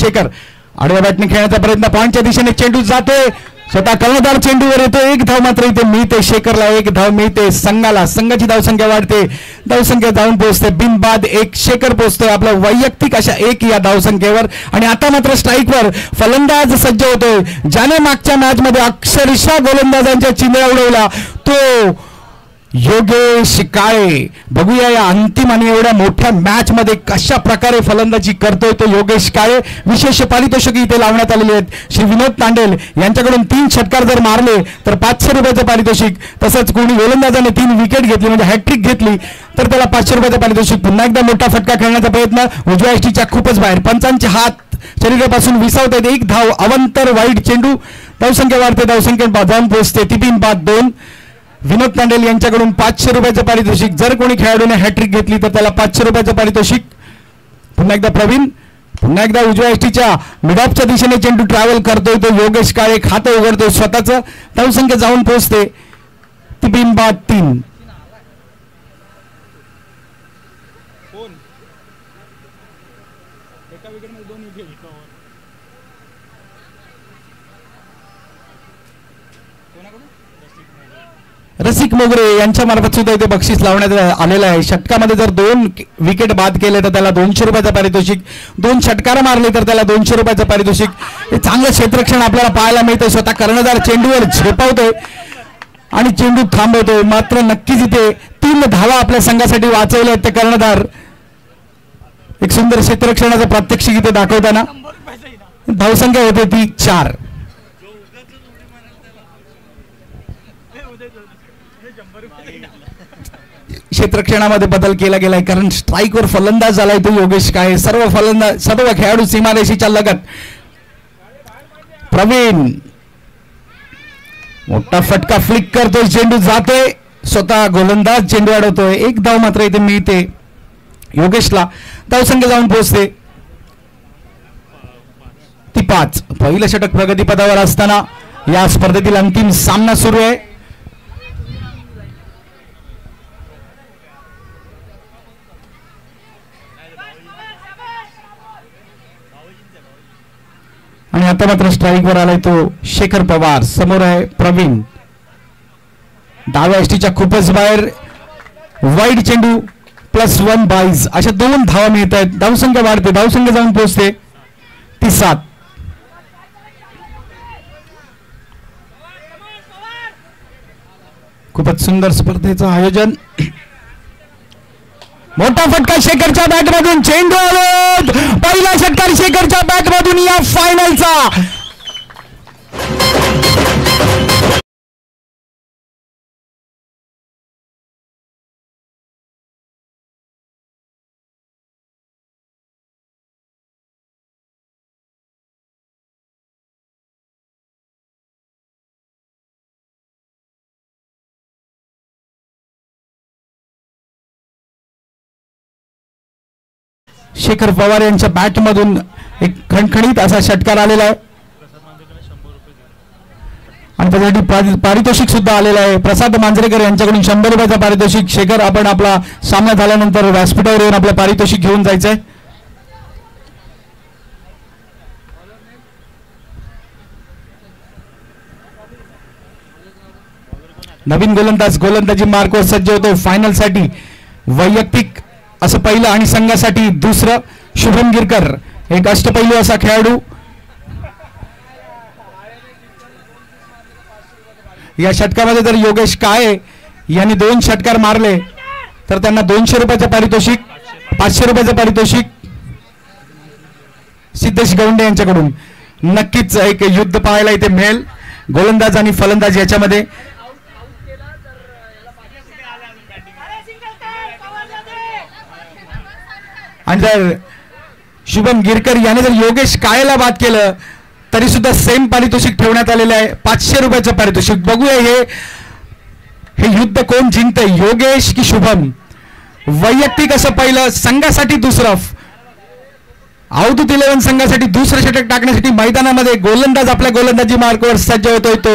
शेखर आडव्या बॅटने खेळण्याचा प्रयत्न पॉइंटच्या दिशेने चेंडू जातोय स्वतः कर्णधार चेंडूवर येतो एक धाव मात्र इथे मिळते शेखरला एक धाव मिळते संघाला संघाची धावसंख्या वाढते धावसंख्या जाऊन पोहोचते बिनबाद एक शेखर पोहोचतोय आपल्या वैयक्तिक अशा एक या धावसंख्येवर आणि आता मात्र स्ट्राईकवर फलंदाज सज्ज होतोय ज्याने मागच्या मॅच मध्ये अक्षरशः गोलंदाजांच्या चिंध्या उडवला तो योगेश काळे बघूया या अंतिम आणि एवढ्या मोठ्या मॅच मध्ये कशा प्रकारे फलंदाजी करतोय तो योगेश काळे विशेष पारितोषिक इथे लावण्यात आलेले आहेत श्री विनोद तांडेल यांच्याकडून 3 षटकार जर मारले तर 500 रुपयाचं पारितोषिक तसंच कोणी गोलंदाजाने 3 विकेट घेतली म्हणजे हॅट्रिक घेतली तर त्याला 500 रुपयाचं पारितोषिक पुन्हा एकदा मोठा फटका खेळण्याचा प्रयत्न उजव्या यष्टीच्या खूपच बाहेर पंचांचे हात शरीरापासून विसावत आहेत एक धाव अवंतर वाईट चेंडू धावसंख्या वाढते धावसंख्येत जाऊन पोहोचते ती बिनबाद 2 विनोद तांडेल यांच्याकडून 500 रुपयाचं पारितोषिक जर कोणी खेळाडूने हॅट्रिक घेतली तर त्याला 500 रुपयाचं पारितोषिक पुन्हा एकदा प्रवीण पुन्हा एकदा उजव्या यष्टीच्या मिडऑफच्या दिशेने चेंडू ट्रॅव्हल करतोय तो योगेश काळे खातं उघडतोय स्वतःचं धावसंख्या जाऊन पोहोचते ती बिनबाद 3 रसिक मोगरे यांच्या मार्फत सुद्धा इथे बक्षीस लावण्यात आलेलं आहे षटकामध्ये जर 2 विकेट बाद केले तर त्याला 200 रुपयाचं पारितोषिक 2 षटकार मारले तर त्याला 200 रुपयाचं पारितोषिक हे चांगलं क्षेत्ररक्षण आपल्याला पाहायला मिळतं स्वतः कर्णधार चेंडूवर झेपावतोय आणि चेंडू थांबवतोय मात्र नक्कीच इथे 3 धावा आपल्या संघासाठी वाचवल्या आहेत ते कर्णधार एक सुंदर क्षेत्ररक्षणाचं प्रात्यक्षिक इथे दाखवताना धावसंख्या होते ती 4 क्षेत्ररक्षणामध्ये बदल केला गेलाय कारण स्ट्राईकवर फलंदाज झालाय तो योगेश काळे सर्व खेळाडू सीमारेषेच्या लगत प्रवीण मोठा फटका फ्लिक करतोय चेंडू जातोय स्वतः गोलंदाज चेंडू अडवतोय एक धाव मात्र इथे मिळते योगेशला धावसंख्या जाऊन पोहोचते ती 5 पहिलं षटक प्रगतीपदावर असताना या स्पर्धेतील अंतिम सामना सुरू आहे आणि आता मात्र स्ट्राईकवर आलाय तो शेखर पवार समोर आहे प्रवीण डाव्या यष्टीच्या खूपच बाहेर वाईड चेंडू +1 बाईज अशा 2 धावा मिळत आहेत धावसंख्या वाढते धावसंख्या जाऊन पोहोचते ती 7 खूपच सुंदर स्पर्धेचं आयोजन मोठा फटका शेखरच्या बॅटमधून चेंडू आउट पहिला षटकार शेखरच्या बॅटमधून या फायनलचा शेखर पवार यांच्या बॅटमधून एक खणखणीत असा षटकार आलेला आहे आणि त्यासाठी पारितोषिक सुद्धा आलेलं आहे प्रसाद मांजरेकर यांच्याकडून 100 रुपयाचं पारितोषिक शेखर आपण आपला सामना झाल्यानंतर व्यासपीठावर येऊन आपलं पारितोषिक घेऊन जायचंय नवीन गोलंदाजी मार्कवर सज्ज होतो फायनल साठी वैयक्तिक असं पहिलं आणि संघासाठी दुसरं शुभम गिरकर एक अष्टपैलू असा खेळाडू या षटकामध्ये जर योगेश काळे यांनी 2 षटकार मारले तर त्यांना 200 रुपयाचं पारितोषिक 500 रुपयाचं पारितोषिक सिद्धेश गवंडे यांच्याकडून नक्कीच एक युद्ध पाहायला इथे मिळेल गोलंदाज आणि फलंदाज याच्यामध्ये आणि जर शुभम गिरकर याने जर योगेश काळेला बाद केलं तरी सुद्धा सेम पारितोषिक ठेवण्यात आलेलं आहे 500 रुपयाचं पारितोषिक बघूया हे युद्ध कोण जिंकतंय योगेश की शुभम वैयक्तिक असं पहिलं संघासाठी दुसरं अवधूत 11 संघासाठी दुसरं षटक टाकण्यासाठी मैदानामध्ये गोलंदाज आपल्या गोलंदाजी मार्कवर सज्ज होतोय तो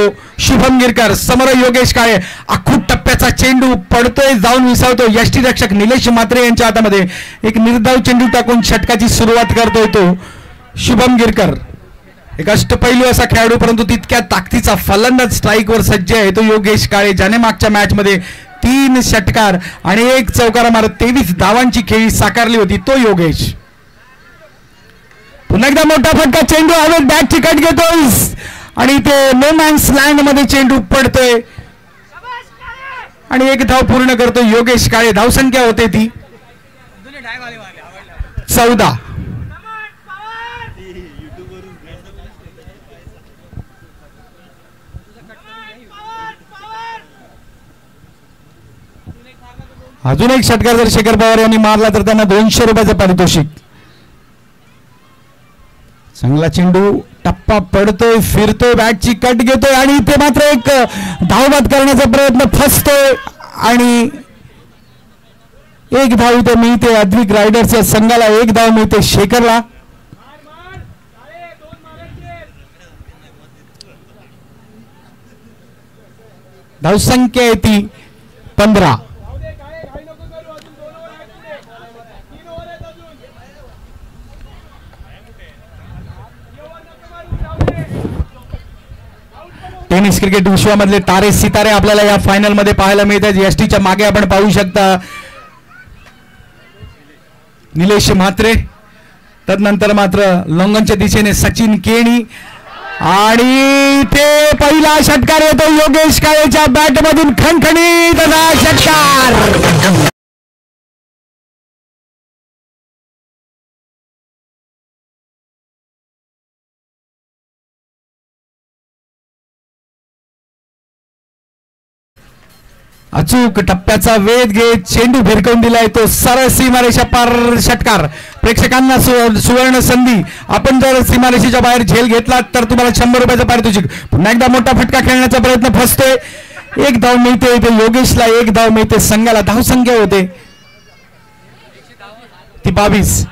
शुभम गिरकर समोर योगेश काळे आखूट टप्प्याचा चेंडू पडतोय जाऊन विसावतो यष्टीरक्षक निलेश म्हात्रे यांच्या हातामध्ये एक निर्धाव चेंडू टाकून षटकाची सुरुवात करतोय तो शुभम गिरकर एक अष्टपैलू असा खेळाडू परंतु तितक्या ताकदीचा फलंदाज स्ट्राईकवर सज्ज आहे तो योगेश काळे, ज्याने मागच्या मॅच मध्ये 3 षटकार आणि 1 चौकार मारत 23 धावांची खेळी साकारली होती तो योगेश. पुन्हा एकदा मोठा फटका, चेंडू हवेत बॅट चिकट घेतोय आणि ते नो मॅन्स लँड मध्ये चेंडू पडतोय आणि 1 धाव पूर्ण करतो योगेश काळे. धावसंख्या होते ती 14. अजून एक षटकार जर शेखर पवार यांनी मारला तर त्यांना 200 रुपयाचं पारितोषिक. चांगला चेंडू टप्पा पडतोय, फिरतोय, बॅटची कट घेतोय आणि इथे मात्र एक धावबाद करण्याचा प्रयत्न फसतोय आणि 1 धाव इथे मिळते अद्विक रायडर्सच्या संघाला, 1 धाव मिळते शेखरला. धावसंख्या आहे ती 15. टेनिस क्रिकेट विश्वामधले तारे सितारे आपल्याला या फायनल मध्ये पाहायला मिळतात. एसटीच्या मागे आपण पाहू शकता निलेश म्हात्रे, तदनंतर मात्र लोंगनच्या दिशेने सचिन केणी आणि ते पहिला षटकार येतो योगेश काळेच्या बॅटमधून, खणखणीत असा षटकार. अचूक टप्प्याचा वेध घेत चेंडू भिरकवून दिलाय तो सरळ सीमारेषा पार षटकार. प्रेक्षकांना सुवर्ण संधी, आपण जर सीमारेषेच्या बाहेर झेल घेतला तर तुम्हाला 100 रुपयाचं पारितोषिक. पुन्हा एकदा मोठा फटका खेळण्याचा प्रयत्न फसतोय, 1 धाव मिळते इथे योगेशला, 1 धाव मिळते संघाला. धावसंख्या होते ती 22.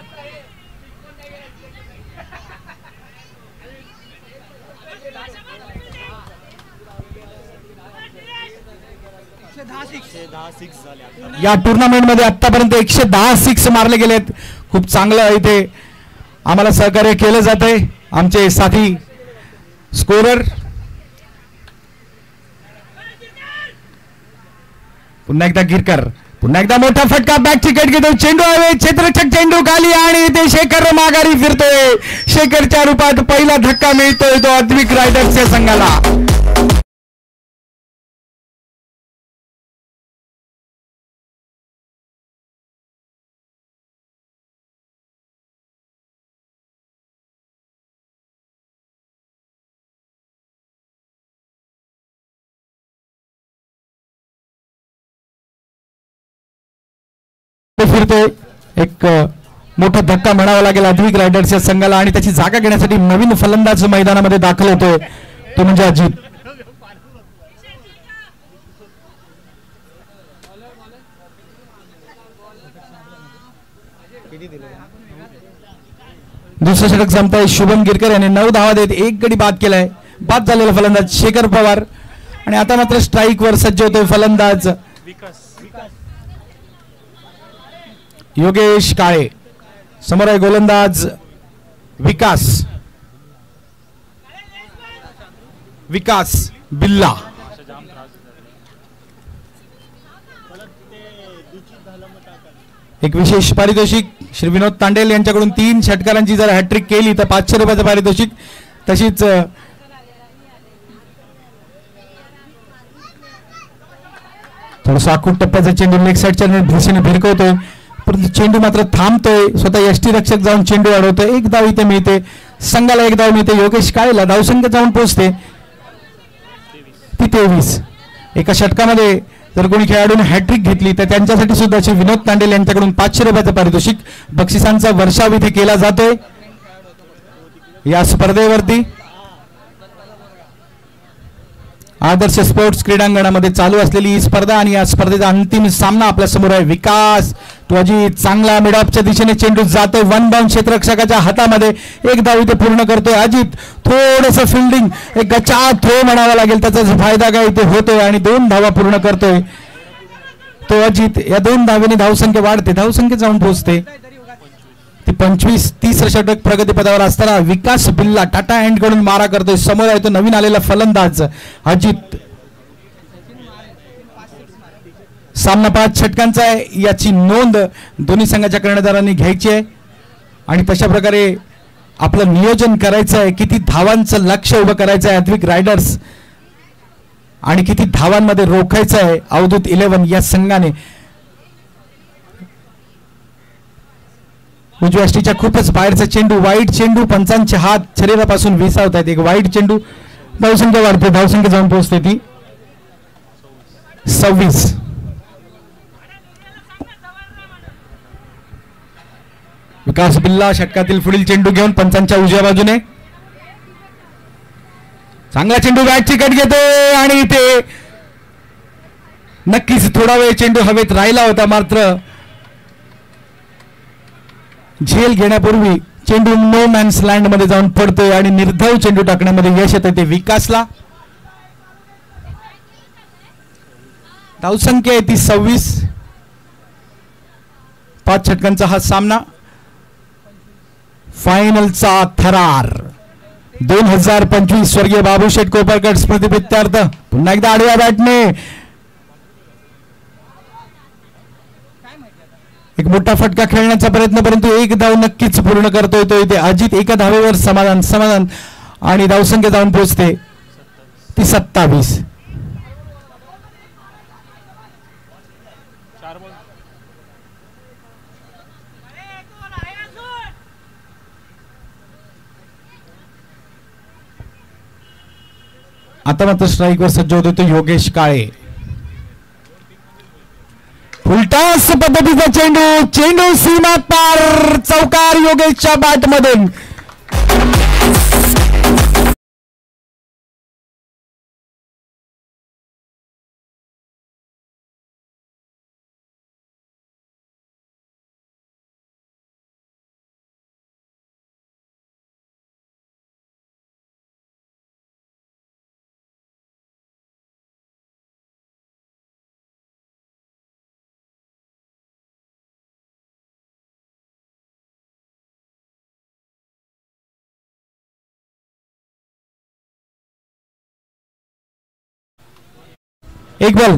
या टुर्नामेंट मध्ये आतापर्यंत 110 सिक्स मारले गेलेत. खूप चांगलं इथे आम्हाला सहकार्य केलं जात आहे आमचे साथी स्कोरर. पुन्हा एकदा गिरकर, पुन्हा एकदा मोठा फटका, बॅट चिकट घेतो, चेंडू हवे, क्षेत्ररक्षक चेंडू खाली आणि ते शेखर माघारी फिरतोय. शेखरच्या रूपात पहिला धक्का मिळतोय तो अद्विक रायडर्सच्या संघाला. फिरतोय एक मोठा धक्का म्हणावा लागेल अद्विक रायडर्सच्या संघाला आणि त्याची जागा घेण्यासाठी नवीन फलंदाज मैदानामध्ये दाखल होतोय तो म्हणजे अजित. दुसरं षटक जमताय शुभम गिरकर यांनी 9 धावा देत 1 गडी बाद केलाय. बाद झालेला फलंदाज शेखर पवार आणि आता मात्र स्ट्राईक वर सज्ज होतोय फलंदाज योगेश काळे. समोर आहे गोलंदाज विकास बिल्ला. एक विशेष पारितोषिक श्री विनोद तांडेल यांच्याकडून 3 षटकारांची जर हॅट्रिक केली तर 500 रुपयाचं पारितोषिक. तशीच थोडासा आखूट टप्प्याचा चेंडू लेग साईडच्या दिशेने भिरकवतोय परंतु चेंडू मात्र थांबतोय. स्वतः यष्टी रक्षक जाऊन चेंडू अडवतोय. 1 धाव इथे मिळते संघाला, 1 धाव मिळते योगेश काळेला. धावसंख्या जाऊन पोहोचते ती 23. एका षटकामध्ये जर कोणी खेळाडूने हॅट्रिक घेतली तर त्यांच्यासाठी सुद्धा श्री विनोद तांडेल यांच्याकडून 500 रुपयाचं पारितोषिक बक्षिसांचा वर्षाव इथे केला जातोय या स्पर्धेवरती. आदर्श स्पोर्ट्स क्रीडांगणामध्ये चालू असलेली ही स्पर्धा आणि या स्पर्धेचा अंतिम सामना आपल्या समोर आहे. विकास तो अजित चांगला मिडऑफच्या दिशेने चेंडू जातोय, 1 बाउंड क्षेत्ररक्षकाच्या हातामध्ये. 1 धाव इथे पूर्ण करतोय अजित. थोडस फिल्डिंग एक गचा थ्रो म्हणावा लागेल त्याचा फायदा काय इथे होतोय आणि 2 धावा पूर्ण करतोय तो अजित. या 2 धावेने धावसंख्या वाढते, धावसंख्या जाऊन पोहोचते ती 25-30 षटक प्रगतीपथावर असताना विकास बिल्ला टाटा हँड कडून मारा करतोय. समोर आहे तो नवीन आलेला फलंदाज अजित. सामना 5 षटकांचा आहे याची नोंद दोन्ही संघाच्या कर्णधारांनी घ्यायची आहे आणि तशा प्रकारे आपलं नियोजन करायचं आहे. किती धावांचं लक्ष उभं करायचं आहे अद्विक रायडर्स आणि किती धावांमध्ये रोखायचं आहे अवधूत 11 या संघाने. उजव्या अष्टीच्या खूपच बाहेरचा चेंडू, वाईट चेंडू, पंचांचे हात शरीरापासून विसावत आहेत. एक वाईट चेंडू, धावसंख्या वाढते, धावसंख्या जाऊन पोहोचते ती 26. विकास बिल्ला षटकातील पुढील चेंडू घेऊन पंचांच्या उजव्या बाजूने चांगला चेंडू बॅटची कट घेतो आणि इथे नक्कीच थोडा वेळ चेंडू हवेत राहिला होता, मात्र झेल घेण्यापूर्वी चेंडू नो मॅन्स लँड मध्ये जाऊन पडतोय आणि निर्धाव चेंडू टाकण्यामध्ये यश येते ते विकासला. धावसंख्या आहे ती 26. 5 षटकांचा हा सामना. फायनलचा थरार 2025 स्वर्गीय बाबूशेठ कोपरकर स्मृतिप्रित्यर्थ पुन्हा एकदा आडव्या बॅटने एक मोठा फटका खेळण्याचा प्रयत्न, परंतु एक धाव नक्कीच पूर्ण करतोय तो इथे अजित. एका धावेवर समाधान आणि धावसंख्या जाऊन पोहोचते ती 27. आता मात्र स्ट्राईकवर सज्ज होतो योगेश काळे. फुलटॉस पद्धतीचा चेंडू सीमा पार, चौकार योगेशच्या बॅटमधून. एक बॉल.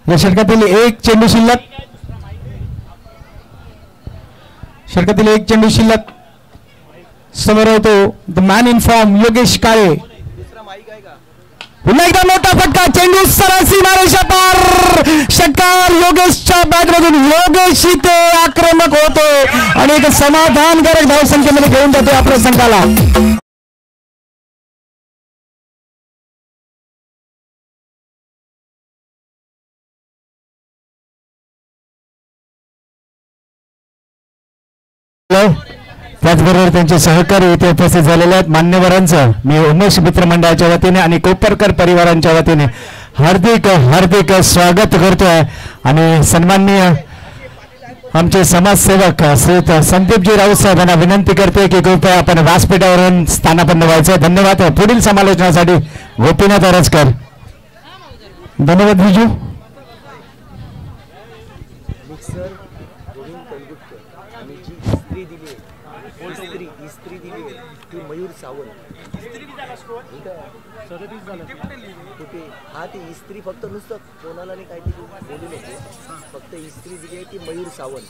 या षटकातील एक चेंडू शिल्लक. षटकातील एक चेंडू शिल्लक. समोर होतो the man in form Yogesh Kale. पुन्हा एकदा मोठा फटका, चेंडू सरासी मारेशा पार, षटकार योगेशच्या बॅटमधून. योगेश इथे आक्रमक होतो आणि एक समाधानकारक धावसंख्येमध्ये घेऊन जातो आपल्या संघाला. त्याचबरोबर त्यांचे सहकारी इथे उपस्थित झालेले आहेत. मान्यवरांचं मी उमेश मित्र मंडळाच्या वतीने आणि कोपरकर परिवारांच्या वतीने हार्दिक हार्दिक स्वागत करतोय आणि सन्माननीय आमचे समाजसेवक श्री संदीपजी राऊत साहेबांना विनंती करते की कृपया आपण व्यासपीठावरून स्थानापन्न व्हायचं. धन्यवाद. पुढील समालोचनासाठी गोपीनाथ आरसकर. धन्यवाद विजू. मयूर सावंत हा ती इस्त्री फक्त नुसतं कोणाला नाही काहीतरी बोलू नको, फक्त इस्त्री दिली आहे ती मयूर सावंत.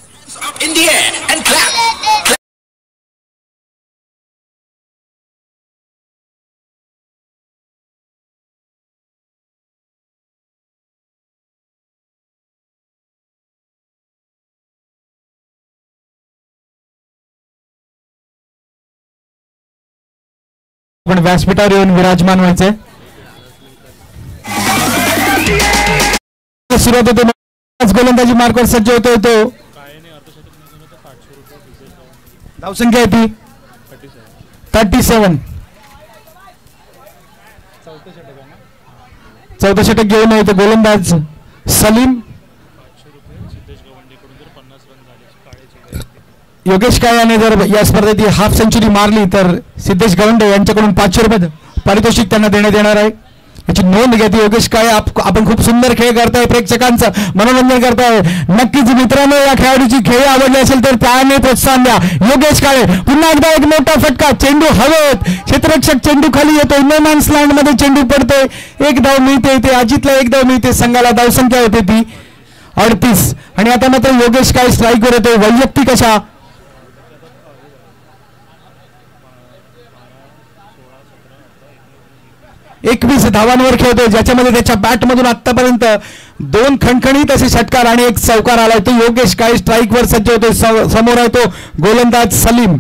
पण व्यासपीठावर येऊन विराजमान व्हायचे. सुरुवात होते, गोलंदाजी मार्कवर सज्ज होतो तो. धावसंख्या आहे ती 37. चौथा षटक घेऊन येतो गोलंदाज सलीम. योगेश काळे याने जर या स्पर्धेत हाफ सेंचुरी मारली तर सिद्धेश गवंडे यांच्याकडून 500 रुपये पारितोषिक त्यांना देण्यात येणार आहे. याची नोंद घेते योगेश काळे. आपण खूप सुंदर खेळ करताय, प्रेक्षकांचं मनोरंजन करताय. नक्कीच मित्रांनो, या खेळाडूची खेळ आवडली असेल तर त्याने प्रोत्साहन द्या. योगेश काळे पुन्हा एकदा एक मोठा फटका, चेंडू हवेत, क्षेत्ररक्षक चेंडू खाली येतोय, नो मॅन्स लँड मध्ये चेंडू पडतोय. एक धाव मिळते, ते अजितला एक धाव मिळते. संघाला धावसंख्या होते ती 38 आणि आता मात्र योगेश काळे स्ट्राईकवर येतोय. वैयक्तिक अशा 21 धावांवर खेळतोय, ज्याच्यामध्ये त्याच्या बॅटमधून आतापर्यंत 2 खणखणीत असे षटकार आणि 1 चौकार आलाय. तो योगेश काळे स्ट्राईकवर सज्ज होतोय. समोर आहे तो गोलंदाज सलीम.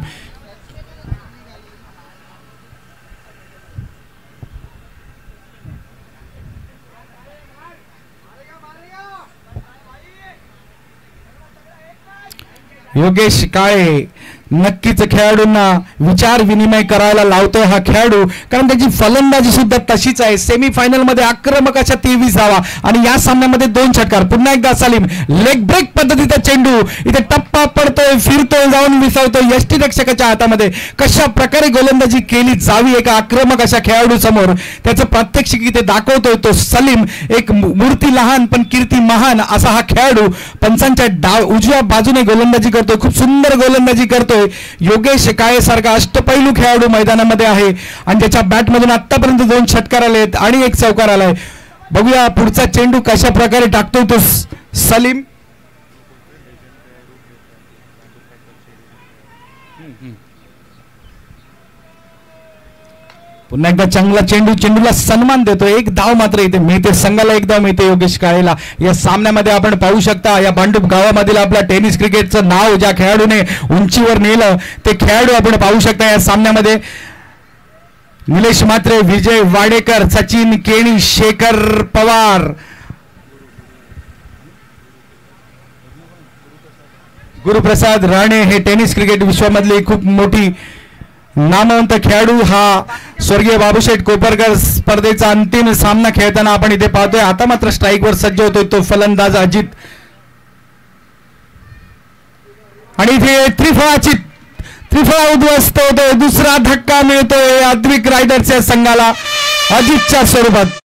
योगेश काळे नक्कीच खेळाडूंना विचार विनिमय करायला लावतोय हा खेळाडू, कारण त्याची फलंदाजी सुद्धा तशीच आहे. सेमीफायनल मध्ये आक्रमक अशा 23 धावा आणि या सामन्यामध्ये 2 षटकार. पुन्हा एकदा सलीम, लेग ब्रेक पद्धतीचा चेंडू इथे टप्पा पडतोय, फिरतोय, जाऊन विसावतोय. यष्टीरक्षकाच्या हातामध्ये कशा प्रकारे गोलंदाजी केली जावी एका आक्रमक अशा खेळाडू समोर, त्याचं प्रात्यक्षिक इथे दाखवतोय तो सलीम. एक मूर्ती लहान पण कीर्ती महान असा हा खेळाडू पंचांच्या उजव्या बाजूने गोलंदाजी करतोय, खूप सुंदर गोलंदाजी करतोय. योगेश काळे सारखा अष्टपैलू खेळाडू मैदानामध्ये आहे आणि त्याच्या बॅटमधून आतापर्यंत 2 षटकार आलेत आणि 1 चौकार आलाय. बघूया पुढचा चेंडू कशा प्रकारे टाकतोय तो सलीम. पुन्हा एकदा चांगला चेंडू, चेंडूला सन्मान देतो. 1 धाव मात्र इथे मिळते, संघाला 1 धाव मिळते योगेश काळेला. या सामन्यामध्ये आपण पाहू शकता या भांडूप गावामधील आपल्या टेनिस क्रिकेटचं नाव ज्या खेळाडूने उंचीवर नेलं ते खेळाडू आपण पाहू शकता या सामन्यामध्ये. निलेश म्हात्रे, विजय वाडेकर, सचिन केणी, शेखर पवार, गुरुप्रसाद राणे हे टेनिस क्रिकेट विश्वामधली खूप मोठी नामवंत खेळाडू. हा स्वर्गीय बाबूशेठ कोपरकर स्पर्धेचा अंतिम सामना खेळताना आपण इथे पाहतोय. आता मात्र स्ट्राईकवर सज्ज होतोय तो फलंदाज अजित आणि इथे त्रिफळा उद्ध्वस्त होतोय. दुसरा धक्का मिळतोय अद्विक रायडर्सच्या संघाला अजितच्या स्वरूपात.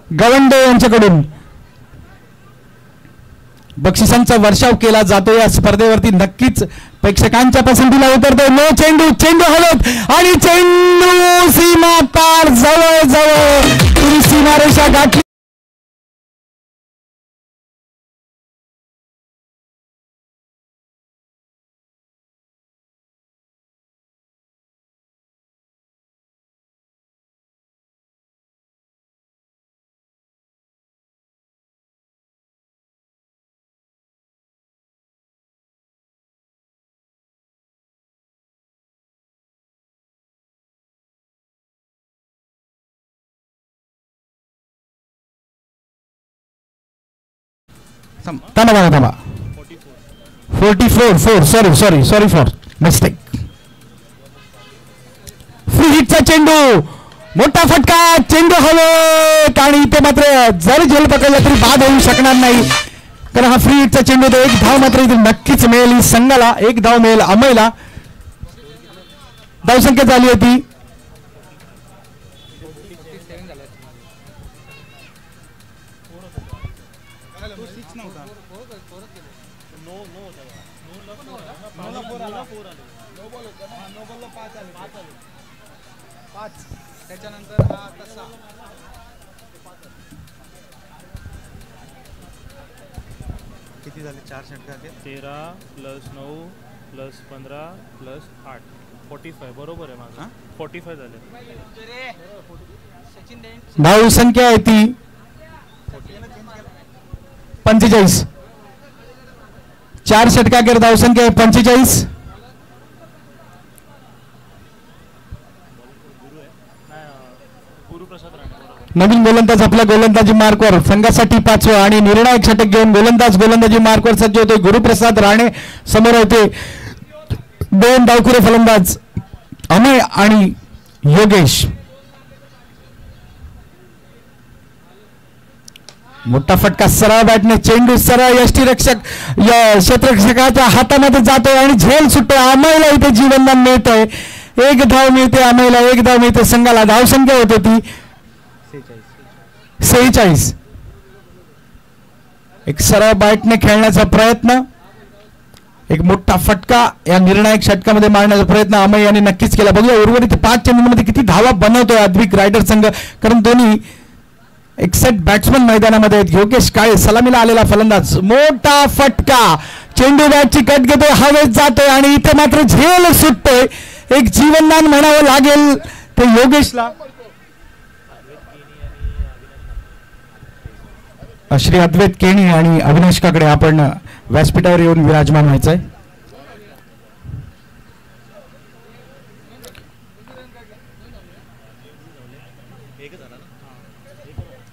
गवंडे यांच्याकडून बक्षिसांचा वर्षाव केला जातो. या स्पर्धेवरती नक्कीच प्रेक्षकांच्या पसंतीला उतरतोय. नो चेंडू, चेंडू हलत आणि चेंडू सीमा पार, जवळ जवळ सीमारेषा गाठली. थांबा 44 सॉरी फॉर मिस्टेक. फ्री हिटचा चेंडू, मोठा फटका, चेंडू हवेत आणि इथे मात्र जर झेल पकडला तरी बाद होऊ शकणार नाही, कारण हा फ्री हिटचा चेंडू. 1 धाव मात्र इथे नक्कीच मिळेल संघाला, 1 धाव मिळेल अमयला. धावसंख्या झाली होती त्याच्यानंतर हा तसा किती किती झाले 4 षटकार 13 + 9 + 15 + 8 45 बरोबर आहे माझा 45 झाले. धाव संख्या आहे ती 45. 4 षटकाखेर धाव संख्या आहे 45. गुरुप्रसाद राणे नवीन गोलंदाज आपल्या गोलंदाजी मार्कवर संघासाठी 5वं आणि निर्णायक षटक घेऊन गोलंदाजी मार्कवर सज्ज होते गुरुप्रसाद राणे. समोर होते 2 डावखुरे फलंदाज अमय आणि योगेश. मोठा फटका सरळ बॅटने चेंडू सरळ यष्टीरक्षक क्षेत्ररक्षकाच्या हातामध्ये जातोय आणि झेल सुटतोय. अमयला इथे जीवनदान मिळतंय. 1 धाव मिळते अमयला, 1 धाव मिळते संघाला. धाव संख्या होते ती 46. एक सरळ बॅटने खेळण्याचा प्रयत्न, एक मोठा फटका या निर्णायक षटकामध्ये मारण्याचा प्रयत्न अमय यांनी नक्कीच केला. बघूया उर्वरित 5 चेंडूंमध्ये किती धावा बनवतोय अद्विक रायडर संघ, कारण दोन्ही एक्सेट बॅट्समन मैदानामध्ये आहेत. योगेश काळे सलामीला आलेला फलंदाज. मोठा फटका, चेंडू बॅटची कट घेतोय, हवेत जातोय आणि इथे मात्र झेल सुटतोय. एक जीवनदान म्हणावं लागेल ते योगेशला. श्री अद्वैत केणी आणि अविनाश काकडे आपण व्यासपीठावर येऊन विराजमान व्हायचंय.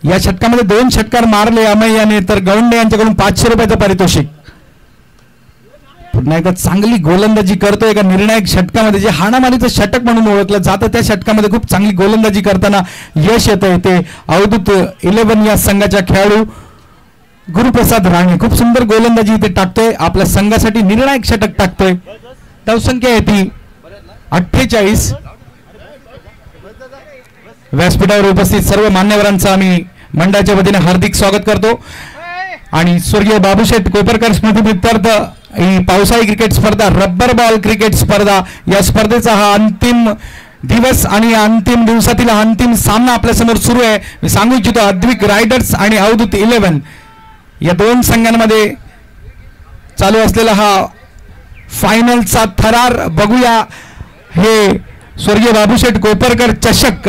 या षटकामध्ये 2 षटकार मारले अमय याने, तर गवंडे यांच्याकडून 500 रुपयाचं पारितोषिक. पुन्हा एकदा चांगली गोलंदाजी करतोय एका निर्णायक षटकामध्ये, जे हाणामारीचं षटक म्हणून ओळखलं जातं. त्या षटकामध्ये खूप चांगली गोलंदाजी करताना यश येतंय ते अवधूत 11 या संघाच्या खेळाडू गुरुप्रसाद राणे. खूप सुंदर गोलंदाजी इथे टाकतोय, आपल्या संघासाठी निर्णायक षटक टाकतोय. धावसंख्या आहे ती 48. व्यासपीठावर उपस्थित सर्व मान्यवरांचं आम्ही मंडळाच्या वतीने हार्दिक स्वागत करतो. आणि स्वर्गीय बाबूशेठ कोपरकर स्मृतिप्रीत्यर्थ ही पावसाळी क्रिकेट स्पर्धा, रब्बर बॉल क्रिकेट स्पर्धा, या स्पर्धेचा हा अंतिम दिवस आणि अंतिम दिवसातील अंतिम सामना आपल्यासमोर सुरू आहे. मी सांगू इच्छितो अद्विक रायडर्स आणि अवधूत 11 या 2 संघांमध्ये चालू असलेला हा फायनलचा थरार. बघूया हे स्वर्गीय बाबूशेठ कोपरकर चषक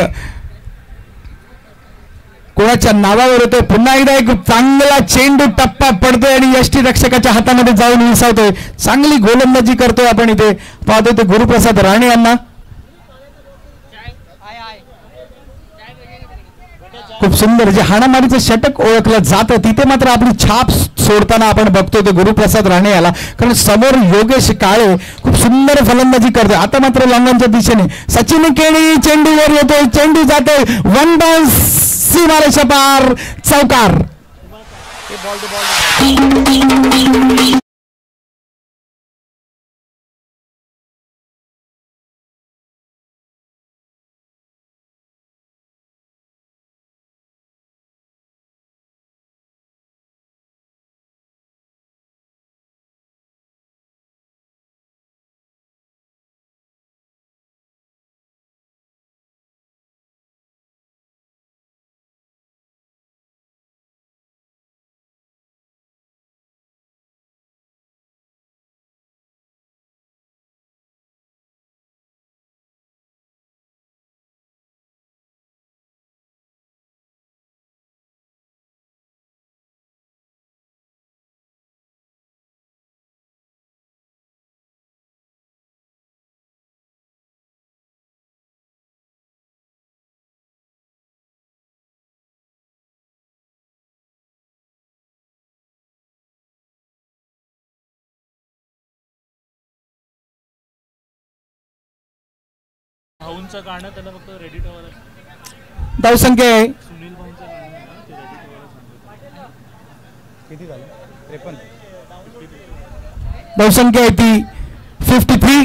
कोणाच्या नावावर होतोय. पुन्हा एकदा एक चांगला चेंडू टप्पा पडतोय आणि यष्टीरक्षकाच्या हातामध्ये जाऊन विसावतोय. चांगली गोलंदाजी करतोय आपण इथे पाहतोय ते गुरुप्रसाद राणे यांना. खूप सुंदर जे हाणामारीचं षटक ओळखलं जातं तिथे मात्र आपली छाप सोडताना आपण बघतोय ते गुरुप्रसाद राणे याला, कारण समोर योगेश काळे खूप सुंदर फलंदाजी करतोय. आता मात्र लॉंगॉनच्या दिशेने सचिन केणी चेंडूवर येतोय, चेंडू जातोय 1 बाउन्स, सीमारेषा पार, चौकार. भाऊंचं गाणं त्याला फक्त रेडी ठेवायला. धावसंख्या आहे सुनील भाऊंचं गाणं आहे ना ते रेडी ठेवायला सांगितलं. किती झालं 53. धावसंख्या आहे ती 53.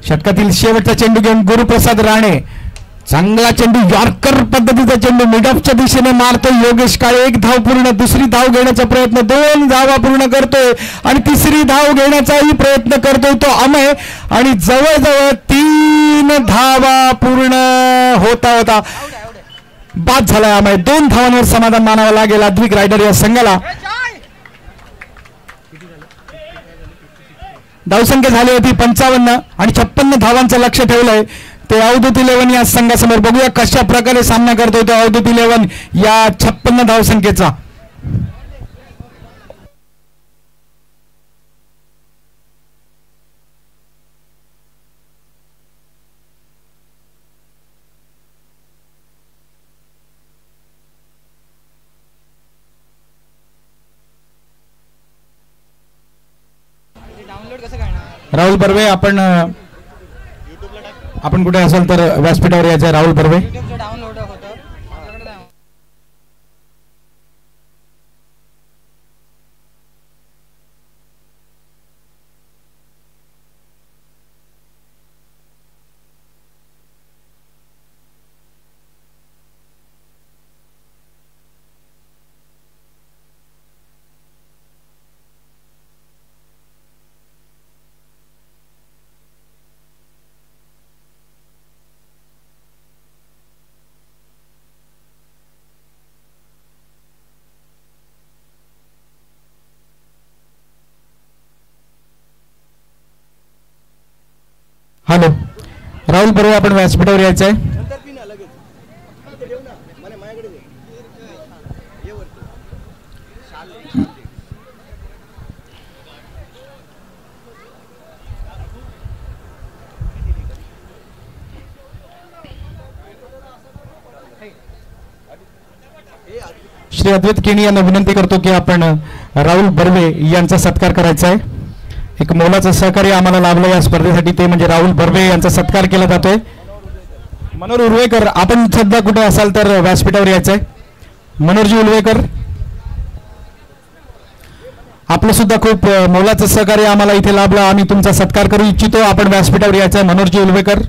षटकातील शेवटचा चेंडू घेऊन गुरुप्रसाद राणे. चांगला चेंडू, यॉर्कर पद्धतीचा चेंडू मिड ऑफच्या दिशेने मारतोय योगेश काळे. 1 धाव पूर्ण, दुसरी धाव घेण्याचा प्रयत्न, 2 धावा पूर्ण करतोय आणि तिसरी धाव घेण्याचाही प्रयत्न करतोय तो अमय. आणि जवळजवळ 3 धावा पूर्ण होता बाद झाला. यामुळे 2 धावांवर समाधान मानावं लागेल अद्विक रायडर या संघाला. धावसंख्या झाली होती 55 आणि 56 धावांचं लक्ष ठेवलंय ते अवधूत 11 या संघासमोर. बघूया कशा प्रकारे सामना करतोय तो अवधूत 11 या 56 धावसंख्येचा. राहुल बर्वे आपण कुठे असाल तर व्यासपीठावर यायचं. राहुल बर्वे हॅलो राहुल बर्वे आपण व्यासपीठावर यायचं आहे. श्री अद्वैत केणी यांना विनंती करतो की आपण राहुल बर्वे यांचा सत्कार करायचा आहे. एक मोलाचं सहकार्य आम्हाला लाभलं या स्पर्धेसाठी ते म्हणजे राहुल बर्वे यांचा सत्कार केला जातोय. मनोहर उर्वेकर आपण सध्या कुठे असाल तर व्यासपीठावर यायचं आहे. मनोहरजी उर्वेकर आपलं सुद्धा खूप मोलाचं सहकार्य आम्हाला इथे लाभलं. आम्ही तुमचा सत्कार करू इच्छितो. आपण व्यासपीठावर यायचं आहे. मनोहरजी उर्वेकर.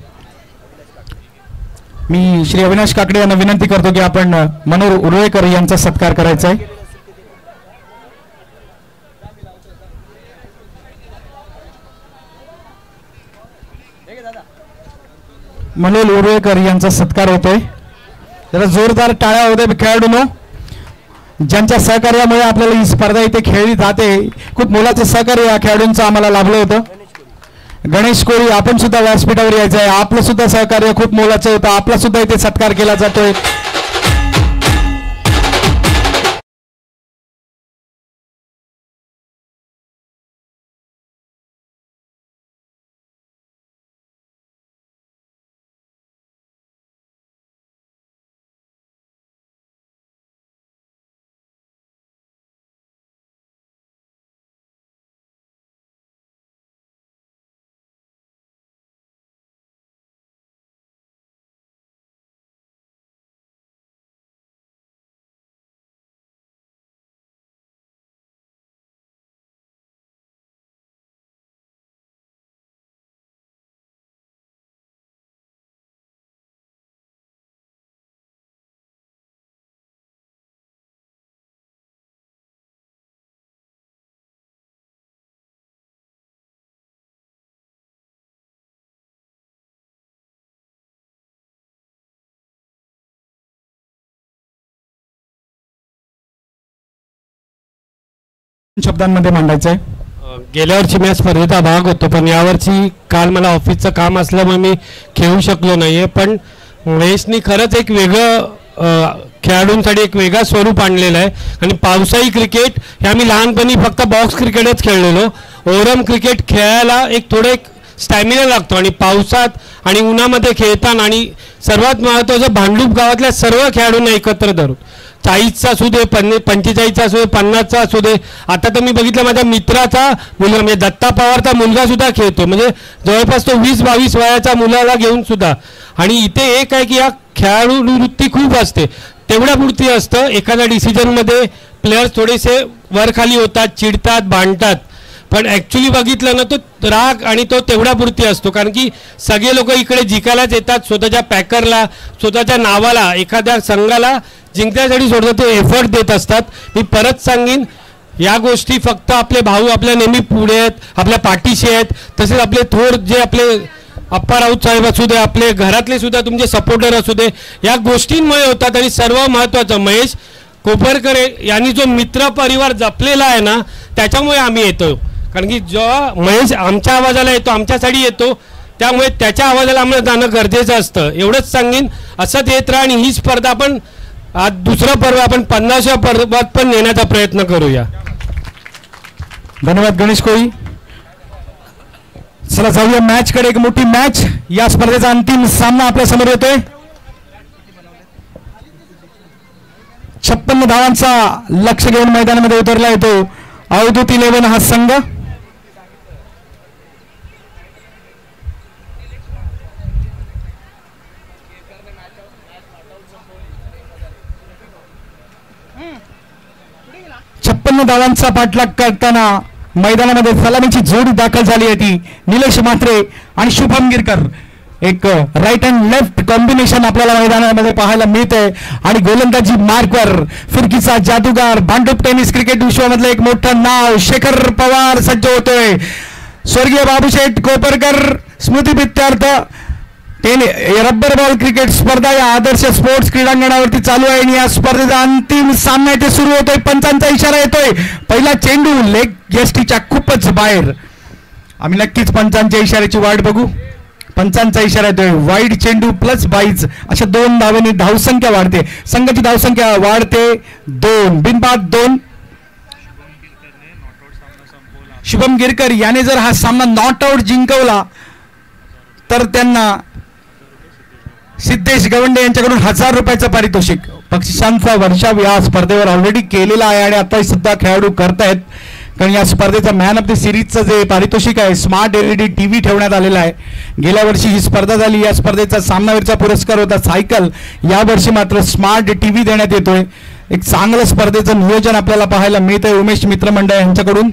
मी श्री अविनाश काकडे यांना विनंती करतो की आपण मनोहर उर्वेकर यांचा सत्कार करायचा आहे. मनोहर उर्वेकर यांचा सत्कार होतोय. जरा जोरदार टाळ्या होते खेळाडूंनो. ज्यांच्या सहकार्यामुळे आपल्याला ही स्पर्धा इथे खेळली जाते. खूप मोलाचं सहकार्य या खेळाडूंचं आम्हाला लाभलं होतं. गणेश कोळी आपण सुद्धा व्यासपीठावर यायचं आहे. आपलं सुद्धा सहकार्य खूप मोलाचं होतं. आपला सुद्धा इथे सत्कार केला जातोय. शब्दांमध्ये मांडायचं आहे. गेल्या वर्षी मी स्पर्धेचा भाग होतो पण यावर्षी काल मला ऑफिसचं काम असल्यामुळे मी खेळू शकलो नाहीये. पण महेशनी खरंच एक वेगळं खेळाडूंसाठी एक वेगळा स्वरूप आणलेलं आहे. आणि पावसाळी क्रिकेट हे आम्ही लहानपणी फक्त बॉक्स क्रिकेटच खेळलेलो. ओव्हरऑल क्रिकेट खेळायला एक थोडं एक स्टॅमिना लागतो आणि पावसात आणि उन्हामध्ये खेळताना आणि सर्वात महत्त्वाचं भांडूप गावातल्या सर्व खेळाडूंना एकत्र धरून 40चा असू दे 45चा असू दे 50चा असू दे. आता तर मी बघितलं माझ्या मित्राचा मुलगा म्हणजे दत्ता पवारचा मुलगा सुद्धा खेळतो. म्हणजे जवळपास तो 20-22 वयाच्या मुलाला घेऊन सुद्धा. आणि इथे एक आहे की या खेळाडू वृत्ती खूप असते. तेवढ्यापुरती असतं. एखाद्या डिसिजनमध्ये प्लेयर्स थोडेसे वरखाली होतात, चिडतात, भांडतात. पण ॲक्च्युली बघितलं ना तो राग आणि तो तेवढ्यापुरती असतो. कारण की सगळे लोक इकडे जिंकायलाच येतात. स्वतःच्या पॅकरला स्वतःच्या नावाला एखाद्या संघाला जिंकण्यासाठी स्वतः ते एफर्ट देत असतात. मी परत सांगेन या गोष्टी फक्त आपले भाऊ आपल्या नेहमी पुढे आहेत, आपल्या पाठीशी आहेत. तसेच आपले थोर जे आपले अप्पा राऊत साहेब असू दे, आपले घरातले सुद्धा तुमचे सपोर्टर असू दे, या गोष्टींमुळे होतात. आणि सर्व महत्त्वाचं महेश कोपरकर यांनी जो मित्र परिवार जपलेला आहे ना, त्याच्यामुळे आम्ही येतो. कारण की जो महेश आमच्या आवाजाला येतो, आमच्यासाठी येतो, त्यामुळे त्याच्या आवाजाला आम्हाला जाणं गरजेचं असतं. एवढंच सांगेन. असंच येत राहा. आणि ही स्पर्धा आपण आज दुसरं पर्व आपण 50व्या पर्वात पण नेण्याचा प्रयत्न करूया. धन्यवाद गणेश कोळी. चला जाऊया मॅच कडे. एक मोठी मॅच. या स्पर्धेचा अंतिम सामना आपल्या समोर येतोय. 56 धावांचा लक्ष घेऊन मैदानामध्ये उतरला येतो अवधूत 11 हा संघ. धावांचा पाठलाग करताना मैदानामध्ये सलामीची जोडी दाखल झाली आहे ती निलेश म्हात्रे आणि शुभम गिरकर. एक राईट अँड लेफ्ट कॉम्बिनेशन आपल्याला मैदानामध्ये पाहायला मिळतंय. आणि गोलंदाजी मार्कवर फिरकीचा जादूगार, भांडूप टेनिस क्रिकेट विश्वामधलं एक मोठं नाव शेखर पवार सज्ज होतोय. स्वर्गीय बाबूशेठ कोपरकर स्मृतिप्रित्यर्थ रब्बर बॉल क्रिकेट स्पर्धा या आदर्श स्पोर्ट्स क्रीडांगणावरती चालू आहे. आणि या स्पर्धेचा अंतिम सामना इथे सुरू होतोय. पंचांचा इशारा येतोय. पहिला चेंडू लेग यष्टीच्या खूपच बाहेर. आम्ही नक्कीच पंचांच्या इशाऱ्याची वाट बघू. पंचांचा इशारा येतोय. वाईड चेंडू प्लस बाईज अशा 2 धावांनी धावसंख्या वाढते. संघाची धावसंख्या वाढते 2. बिनबाद 2. शुभम गिरकर याने जर हा सामना नॉट आउट जिंकवला तर त्यांना सिद्धेश गवंडे यांच्याकडून 1000 रुपयाचं पारितोषिक. बक्षिसांचा वर्षाव या स्पर्धेवर ऑलरेडी केलेला आहे आणि आता सुद्धा खेळाडू करतायत. कारण या स्पर्धेचा मॅन ऑफ द सिरीजचं जे पारितोषिक आहे स्मार्ट LED TV ठेवण्यात आलेला आहे. गेल्या वर्षी ही स्पर्धा झाली. या स्पर्धेचा सामनावीरचा पुरस्कार होता सायकल. यावर्षी मात्र स्मार्ट TV देण्यात येतोय. एक चांगलं स्पर्धेचं नियोजन आपल्याला पाहायला मिळतंय उमेश मित्रमंडळ यांच्याकडून.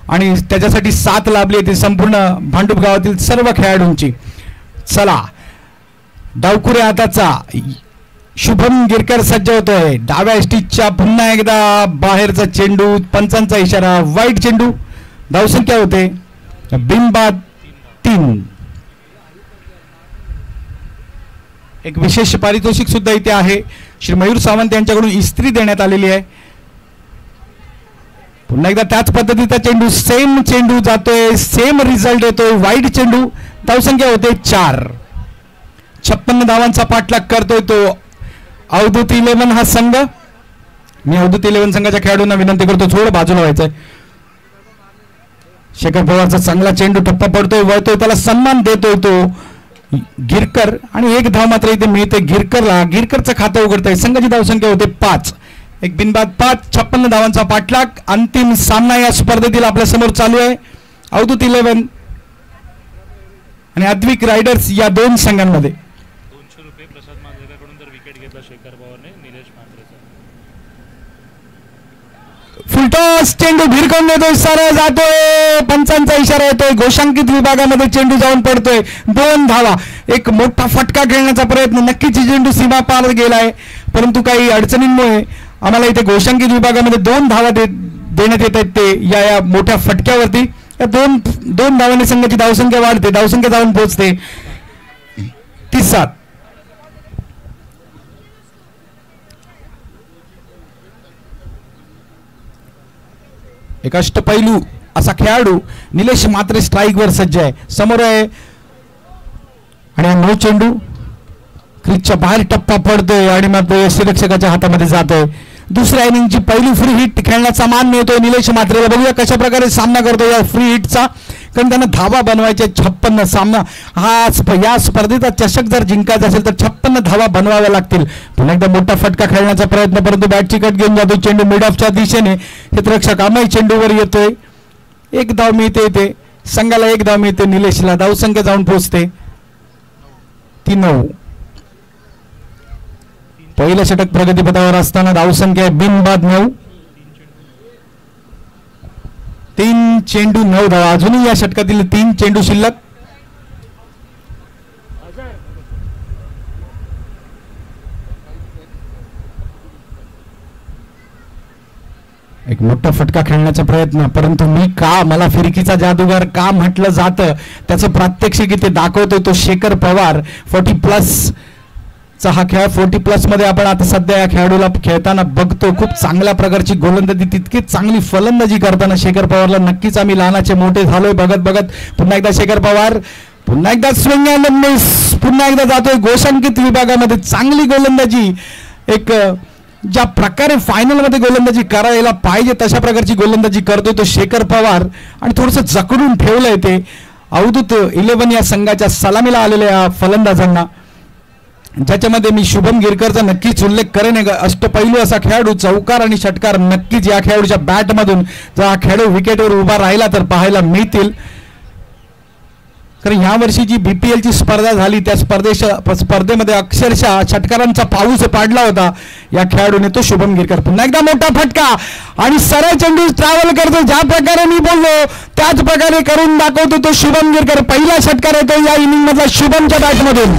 आणि त्याच्यासाठी साथ लाभली आहे ती संपूर्ण भांडूप गावातील सर्व खेळाडूंची. चला डावकुरे हाताचा शुभम गिरकर सज्ज होतोय. डाव्या एसटीच्या पुन्हा एकदा बाहेरचा चेंडू. पंचांचा इशारा. वाईट चेंडू. धावसंख्या होते बिनबाद 3. एक विशेष पारितोषिक सुद्धा इथे आहे. श्री मयूर सावंत यांच्याकडून इस्त्री देण्यात आलेली आहे. पुन्हा एकदा त्याच पद्धतीचा चेंडू. सेम चेंडू जातोय. सेम रिझल्ट येतोय. वाईट चेंडू. धावसंख्या होते 4. 56 धावांचा पाठलाग करतोय तो अवधूत 11 हा संघ. मी अवधूत 11 संघाच्या खेळाडूंना विनंती करतो थोडं बाजूला व्हायचंय. शेखर पवारचा चांगला चेंडू टप्पा पडतोय, वळतोय, त्याला सन्मान देतोय तो गिरकर. आणि 1 धाव मात्र इथे मिळते गिरकरला. गिरकरचं खातं उघडतंय. संघाची धावसंख्या होते 5. एक बिनबाद 5. 56 धावांचा पाठलाग. अंतिम सामना या स्पर्धेतील आपल्या समोर चालू आहे. अवधूत 11 आणि अद्विक रायडर्स या 2 संघांमध्ये. 200 रुपये प्रसाद मांजरेकरकडून जर विकेट घेतला शेखर पवारने निलेश म्हात्रेचा. फुलटॉस चेंडू भिरकवून देतोय. सरळ जातोय. पंचांचा इशारा येतोय. घोषांकित विभागामध्ये चेंडू जाऊन पडतोय. 2 धावा. एक मोठा फटका खेळण्याचा प्रयत्न. नक्कीच चेंडू सीमा पार गेलाय परंतु काही अडचणींमुळे आम्हाला इथे घोषांकित विभागामध्ये 2 धावा देण्यात येत आहेत ते या मोठ्या फटक्यावरती. या 2 धावांनी संघाची धावसंख्या वाढते. धावसंख्या जाऊन पोहोचते 37. एक अष्टपैलू असा खेळाडू निलेश म्हात्रे स्ट्राईकवर सज्ज आहे. समोर आहे आणि 9 चेंडू क्रीजच्या बाहेर टप्पा पडतोय आणि मग यष्टीरक्षकाच्या हातामध्ये जातोय. दुसऱ्या इनिंगची पहिली फ्री हिट खेळण्याचा मान मिळतोय निलेश म्हात्रेला. बघूया कशा प्रकारे सामना करतो या फ्री हिटचा. कारण त्यांना धावा बनवायचे 56. सामना या स्पर्धेचा चषक जर जिंकायचा असेल तर 56 धावा बनवाव्या लागतील. पुन्हा एकदा मोठा फटका खेळण्याचा प्रयत्न परंतु बॅटची कट घेऊन जातो चेंडू मिड ऑफच्या दिशेने. क्षेत्ररक्षक अमय चेंडूवर येतोय. 1 धाव मिळते इथे. संघाला 1 धाव मिळते. निलेशला धावसंख्या जाऊन पोहोचते 9. पहिलं षटक प्रगतीपथावर असताना धावसंख्या बिनबाद 9. 3 चेंडू 9 धावा. अजूनही या षटकातील 3 चेंडू शिल्लक. एक मोठा फटका खेळण्याचा प्रयत्न, परंतु मी का मला फिरकीचा जादूगार का म्हटलं जातं त्याचं प्रात्यक्षिक इथे दाखवतोय तो शेखर पवार. 40+ चा हा खेळ 40+ मध्ये आपण आता सध्या या खेळाडूला खेळताना बघतो. खूप चांगल्या प्रकारची गोलंदाजी, तितकीच चांगली फलंदाजी करताना शेखर पवारला नक्कीच आम्ही लहानाचे मोठे झालोय बघत बघत. पुन्हा एकदा शेखर पवार, पुन्हा एकदा स्विंग अँड मिस, पुन्हा एकदा जातोय घोषांकित विभागामध्ये. चांगली गोलंदाजी, एक ज्या प्रकारे फायनलमध्ये गोलंदाजी करायला पाहिजे तशा प्रकारची गोलंदाजी करतोय तो शेखर पवार. आणि थोडंसं जकडून ठेवलंय ते अवधूत 11 या संघाच्या सलामीला आलेल्या फलंदाजांना, ज्याच्यामध्ये मी शुभम गिरकरचा नक्कीच उल्लेख करेन. अष्टपैलू असा खेळाडू, चौकार आणि षटकार नक्कीच या खेळाडूच्या बॅटमधून जर हा खेळाडू विकेटवर उभा राहिला तर पाहायला मिळतील. कारण ह्या वर्षी जी BPL ची स्पर्धा झाली त्या स्पर्धेमध्ये अक्षरशः षटकारांचा पाऊस पाडला होता या खेळाडूने, तो शुभम गिरकर. पुन्हा एकदा मोठा फटका आणि सरळ चेंडू ट्रॅव्हल करतो, ज्या प्रकारे मी बोललो त्याच प्रकारे करून दाखवतो तो शुभम गिरकर. पहिला षटकार येतो या इनिंग मधला शुभमच्या बॅटमधून.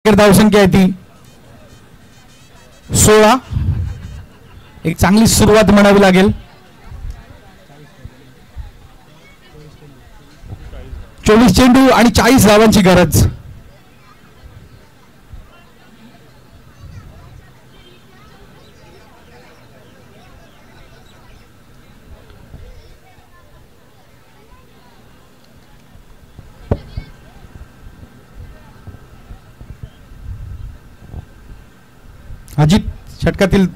धावसंख्या आहे ती 16. एक चांगली सुरुवात म्हणावी लागेल. 24 चेंडू आणि 40 धावांची गरज. अजित षटकातील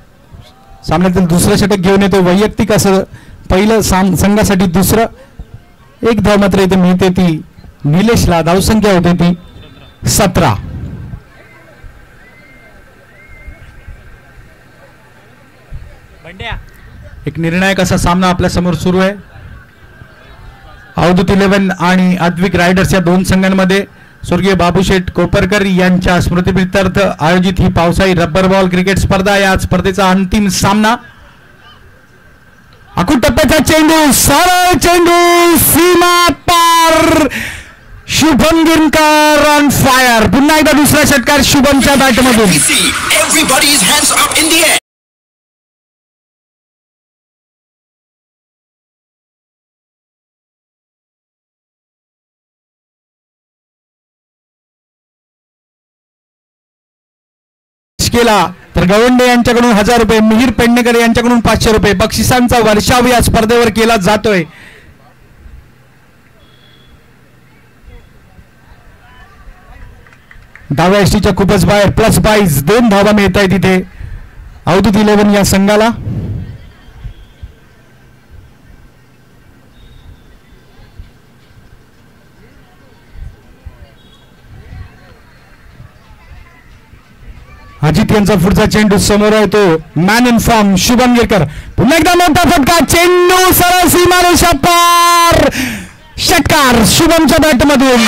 सामन्यातील दुसरं षटक घेऊन येतो. वैयक्तिक असं पहिलं संघासाठी दुसरं. एक धाव मात्र इथे मिळते ती निलेशला. धावसंख्या होते ती 17. एक निर्णायक असा सामना आपल्या समोर सुरू आहे. अवधूत 11 आणि अद्विक रायडर्स या दोन संघांमध्ये स्वर्गीय बाबूशेठ कोपरकर यांच्या स्मृतिप्रित्यर्थ आयोजित ही पावसाळी रब्बर बॉल क्रिकेट स्पर्धा. या स्पर्धेचा अंतिम सामना. अकुट टप्प्याचा चेंडू, सरळ चेंडू, सीमा पार, शुभम गिरकर ऑन फायर. पुन्हा एकदा दुसरा षटकार शुभमच्या बॅटमधून. केला तर गवंडे यांच्याकडून 1000 रुपये, मिहीर पेडणेकर यांच्याकडून 500 रुपये बक्षिसांचा वर्षाव या स्पर्धेवर केला जातोय. डाव्या एसटीच्या खूपच बाहेर +22 2 धावा मिळत आहेत तिथे अवधूत 11 या संघाला. अजित यांचा पुढचा चेंडू समोर आहे तो मॅन इन फॉर्म शुभम गिरकर. पुन्हा एकदा मोठा फटका, चेंडू सरळ सीमारेषा पार, षटकार शुभमच्या बॅटमधून.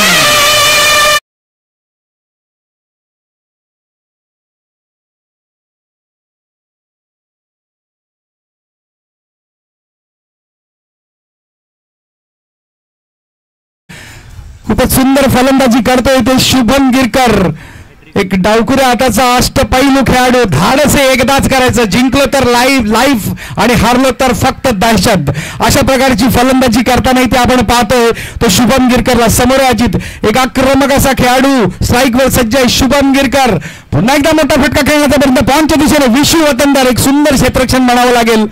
खूपच सुंदर फलंदाजी करतोय ते शुभम गिरकर. एक डावकुऱ्या हाताचा अष्टपैलू खेळाडू. धाडस हे एकदाच करायचं, जिंकलो तर लाईफ आणि हारलो तर फक्त दहशत. अशा प्रकारची फलंदाजी करताना इथे आपण पाहतोय तो शुभम गिरकरला. समोर अजित, एक आक्रमक असा खेळाडू, स्ट्राईकवर सज्ज आहे शुभम गिरकर. पुन्हा एकदा मोठा फटका खेळण्याचा प्रयत्न पॉईंटच्या दिशेने विशू वतनदार. एक सुंदर क्षेत्ररक्षण म्हणावं लागेल.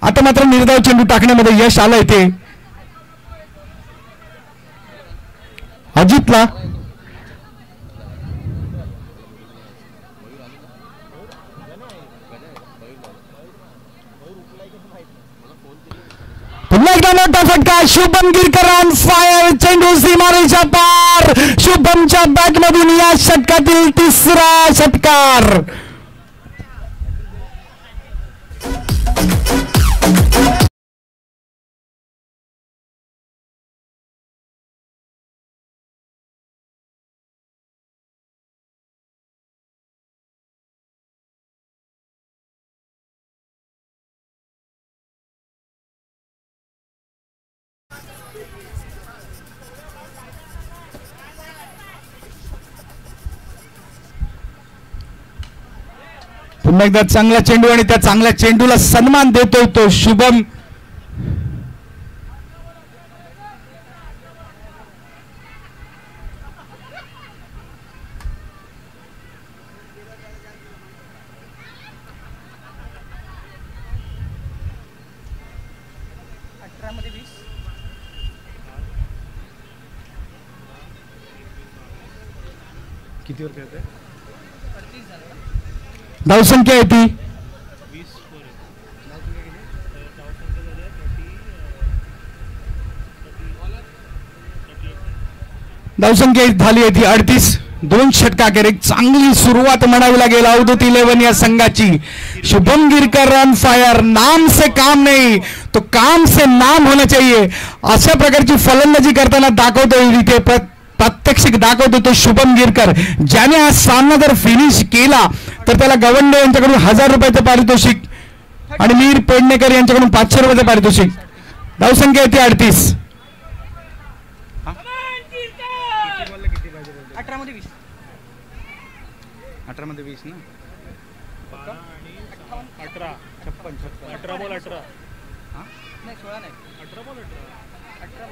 आता मात्र निर्धाव चेंडू टाकण्यामध्ये यश आलं इथे अजितला. पुन्हा एकदा मोठा फटका. शुभम गिरकर ऑन फायर. चेंडू सीमारेषा पार. शुभमच्या बॅट मधून या षटकातील तिसरा षटकार. पुन्हा एकदा चांगला चेंडू आणि त्या चांगल्या चेंडूला सन्मान देतोय तो शुभम. कितीवर खेळतोय? धावसंख्या आहे ती 20 स्कोर आहे. धावसंख्या झाली आहे ती 38. 2 षटकाखेर एक चांगली सुरुवात म्हणावी लागेल अवधूत 11 या संघाची. शुभम गिरकर ऑन फायर. नाम से काम नहीं तो काम से नाम होना चाहिए अशा प्रकारची फलंदाजी करताना दाखवतोय इथे प्रात्यक्षिक दाखवतो तो शुभम गिरकर. ज्याने हा सामना जर फिनिश केला तर त्याला गवंडे यांच्याकडून 1000 रुपयाचं पारितोषिक आणि मीर पेडणेकर यांच्याकडून 500 रुपयाचं पारितोषिक. धावसंख्या आहे ती 38. 18 मध्ये 20 ना. 12 आणि 18. 56 18 बॉल 18. नाही 16 नाही. 18 बॉल 18.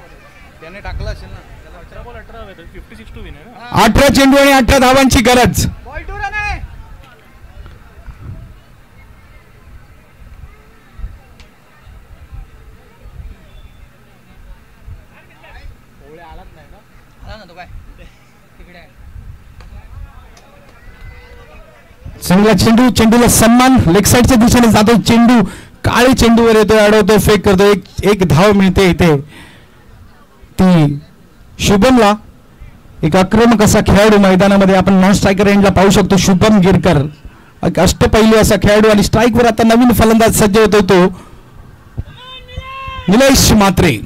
त्याने टाकला असेल ना. 18 बॉल 18 आहे. 56 टू विन आहे ना. 18 चेंडू आणि 18 धावांची गरज. बॉल टू रन आहे. ओळे आलाच नाही ना. आला ना तो काय तिकडे आहे. चांगला चेंडू. चेंडूला सन्मान. लेग साईडच्या दिशेने जातो चेंडू. काळी चेंडूवर येतोय. अडवतो. फेक करतो. एक धाव मिळते इथे. ती शुभमला. एक आक्रमक असा खेळाडू मैदानामध्ये आपण नॉन स्ट्रायकर एंडला पाहू शकतो. शुभम गिरकर एक अष्टपैलू असा खेळाडू आणि स्ट्राईकवर आता नवीन फलंदाज सज्ज होतो तो निलेश म्हात्रे.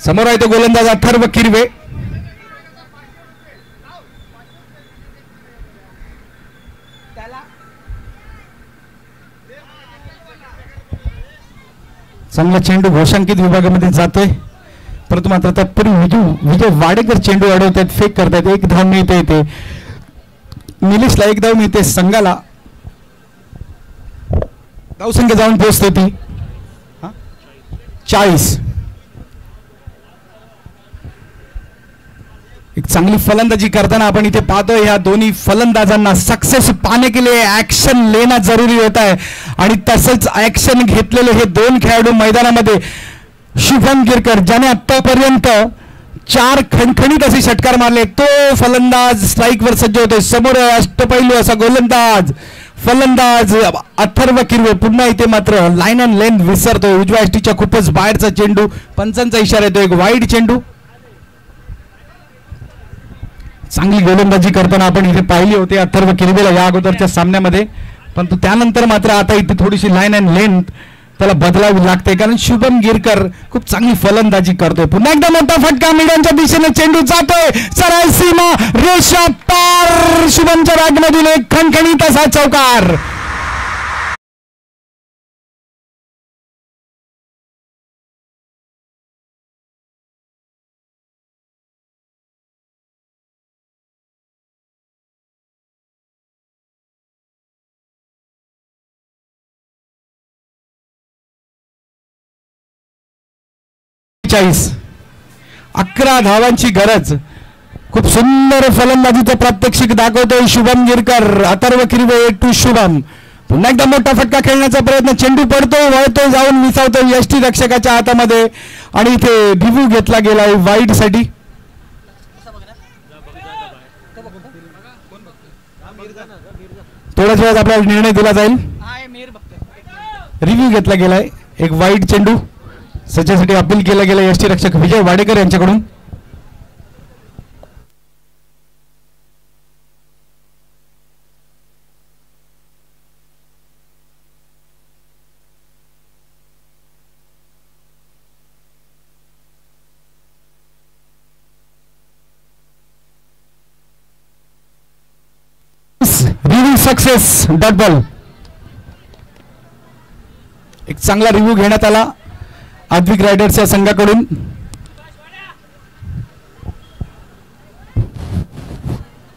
समोर आहे तो गोलंदाज अथर्व किरवे. चांगला चेंडू घोषांकित विभागामध्ये जातोय परंतु मात्र तत्पूर्वी विजय वाडेकर चेंडू अडवतात. फेक करतात. एक धाव मिळते इथे. निलेशला एक धाव मिळते. संघाला धावसंख्या जाऊन पोहोचते ती 40. एक चांगली फलंदाजी करताना आपण इथे पाहतोय ह्या दोन्ही फलंदाजांना सक्सेस पाने के लिए ऍक्शन लेना जरुरी होता है आणि तसंच ऍक्शन घेतलेले हे 2 खेळाडू मैदानामध्ये. शुभम गिरकर ज्याने आतापर्यंत 4 खणखणीत असे षटकार मारले तो फलंदाज स्ट्राईकवर सज्ज होतोय. समोर अष्टपैलू असा गोलंदाज फलंदाज अथर्व किरवे. पुन्हा इथे मात्र लाईन अँड लेंथ विसरतोय. उजव्या एसटीच्या खूपच बाहेरचा चेंडू. पंचांचा इशारा येतो. एक वाईड चेंडू. चांगली गोलंदाजी करताना आपण इथे पाहिली होती अथर्व किरवेला या अगोदरच्या सामन्यामध्ये परंतु त्यानंतर मात्र आता इथे थोडीशी लाईन अँड लेंथ त्याला बदलावी लागते कारण शुभम गिरकर खूप चांगली फलंदाजी करतोय. पुन्हा एकदा मोठा फटका. मीडियांच्या दिशेने चेंडू जातोय. सरळ सीमा रेषा पार. शुभमच्या बॅटमधून एक खणखणीत असा चौकार. चाळीस. 11 धावांची गरज. खूप सुंदर फलंदाजीचं प्रात्यक्षिक दाखवतोय शुभम गिरकर. अथर्व किरवे टू शुभम. पुन्हा एकदा मोठा फटका खेळण्याचा प्रयत्न. चेंडू पडतो वळतो जाऊन मिसावतो यष्टी रक्षकाच्या हातामध्ये आणि इथे रिव्ह्यू घेतला गेलाय वाईड साठी. थोड्याच वेळात आपल्याला निर्णय दिला जाईल. रिव्ह्यू घेतला गेलाय. एक वाईड चेंडू सच्यासाठी अपील केलं गेलं यष्टीरक्षक विजय वाडेकर यांच्याकडून. Review success dot ball. एक चांगला रिव्ह्यू घेण्यात आला आद्विक रायडर्सच्या संघाकडून.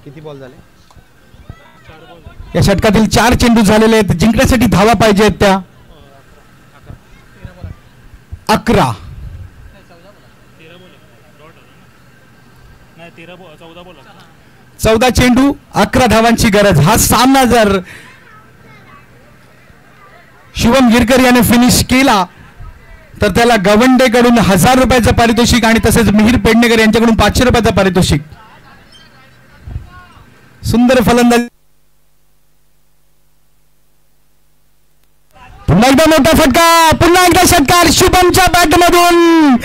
किती बॉल झाले? या षटकातील 4 चेंडू झालेले आहेत. जिंकण्यासाठी धावा पाहिजे आहेत त्या 11. 14 चेंडू 11 धावांची गरज. हा सामना जर शुभम गिरकर याने फिनिश केला तर त्याला गवंडेकडून 1000 रुपयाचं पारितोषिक आणि तसेच मिहीर पेडणेकर यांच्याकडून 500 रुपयाचं पारितोषिक. सुंदर फलंदाजी. पुन्हा एकदा मोठा फटका. पुन्हा एकदा षटकार शुभमच्या बॅटमधून.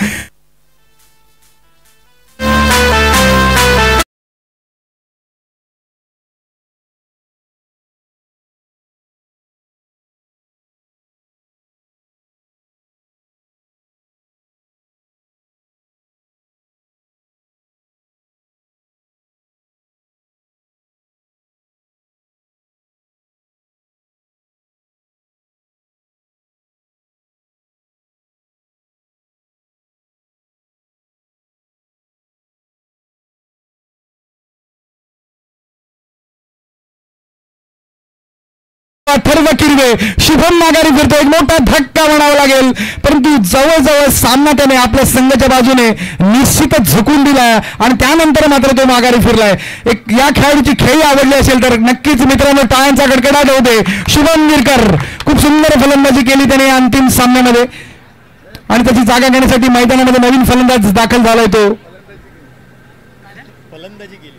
अथर्व किरवे शुभम माघारी फिरतो. एक मोठा धक्का म्हणावा लागेल परंतु जवळजवळ सामना त्याने आपल्या संघाच्या बाजूने निश्चितच झुकून दिलाय आणि त्यानंतर मात्र तो माघारी फिरलाय. एक या खेळाडूची खेळी आवडली असेल तर नक्कीच मित्रांनो टाळ्यांचा कडकडाट होऊ दे. शुभम गिरकर खूप सुंदर फलंदाजी केली त्याने अंतिम सामन्यामध्ये आणि त्याची जागा घेण्यासाठी मैदानामध्ये नवीन फलंदाज दाखल झालाय. तो फलंदाजी केली.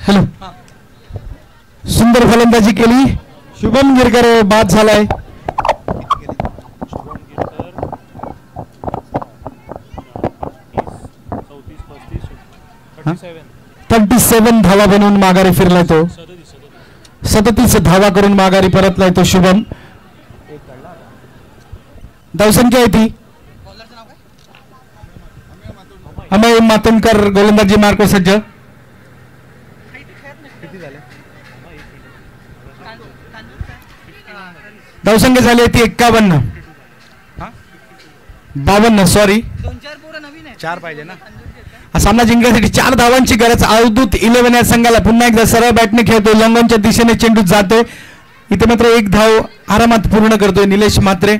हॅलो. सुंदर फलंदाजी केली. शुभम गिरकर बाद झालाय. 37 धावा बनवून माघारी फिरलाय तो. 37 धावा करून माघारी परतलाय तो शुभम. धावसंख्या आहे ती अमय मातोंडकर गोलंदाजी मार्को सज्ज. धावसंख्या झाली ती 51. 52 सॉरी 4 पाहिजे ना. हा सामना जिंकण्यासाठी 4 धावांची गरज. अवधूत 11 या संघाला. पुन्हा एकदा सरळ बॅटने खेळतोय. लंगनच्या दिशेने चेंडू जातोय. इथे मात्र 1 धाव आरामात पूर्ण करतोय निलेश म्हात्रे.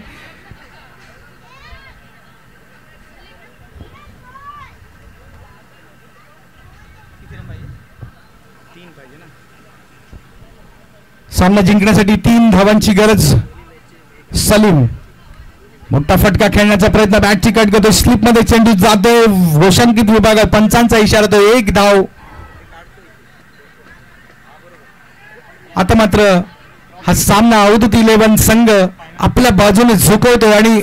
सामना जिंकण्यासाठी 3 धावांची गरज. सलीम मोठा फटका खेळण्याचा प्रयत्न. बॅटची कट करतो. स्लिप मध्ये चेंडू जातोय. घोषांकित विभागात पंचांचा इशारा तो 1 धाव. आता मात्र हा सामना अवधूत 11 संघ आपल्या बाजूने झुकवतो आणि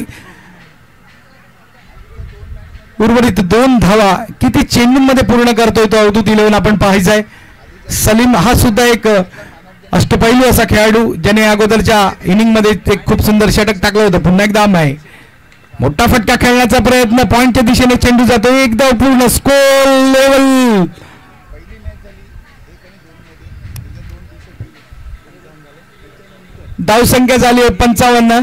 उर्वरित 2 धावा किती चेंडूंमध्ये पूर्ण करतोय तो अवधूत 11 आपण पाहायचंय. सलीम हा सुद्धा एक अष्टपैलू असा खेळाडू ज्याने अगोदरच्या इनिंग मध्ये एक खूप सुंदर षटक टाकलं होतं. पुन्हा एकदा आहे. मोठा फटका खेळण्याचा प्रयत्न. पॉइंटच्या दिशेने चेंडू जातो. 1 धाव पूर्ण. Score level. धावसंख्या झाली 55.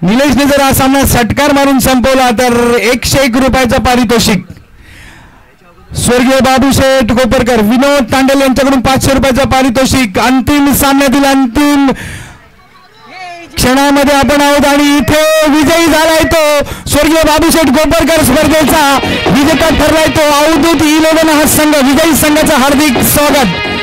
निलेशने जर हा सामना षटकार मारून संपवला तर 101 रुपयाचं पारितोषिक. स्वर्गीय बाबूशेठ कोपरकर विनोद तांडेल यांच्याकडून 500 रुपयाचं पारितोषिक. अंतिम सामन्यातील अंतिम क्षणामध्ये आपण आहोत आणि इथे विजयी झालाय तो स्वर्गीय बाबूशेठ गोपरकर स्पर्धेचा विजेता ठरलाय तो अवधूत 11 हा संघ. विजयी संघाचं हार्दिक स्वागत.